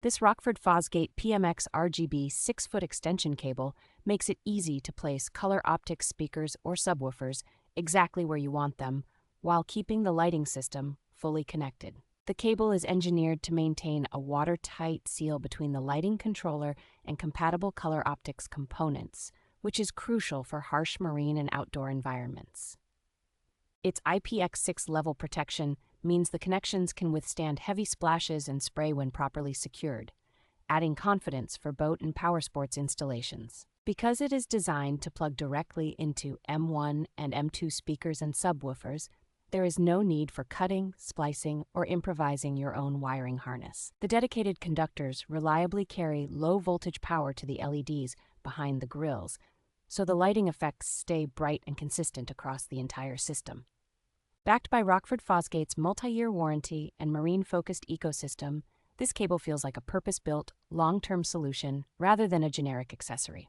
This Rockford Fosgate PMX-RGB 6-foot extension cable makes it easy to place Color Optix speakers or subwoofers exactly where you want them, while keeping the lighting system fully connected. The cable is engineered to maintain a watertight seal between the lighting controller and compatible Color Optix components, which is crucial for harsh marine and outdoor environments. Its IPX6 level protection means the connections can withstand heavy splashes and spray when properly secured, adding confidence for boat and powersports installations. Because it is designed to plug directly into M1 and M2 speakers and subwoofers, there is no need for cutting, splicing, or improvising your own wiring harness. The dedicated conductors reliably carry low-voltage power to the LEDs behind the grills, so the lighting effects stay bright and consistent across the entire system. Backed by Rockford Fosgate's multi-year warranty and marine-focused ecosystem, this cable feels like a purpose-built, long-term solution rather than a generic accessory.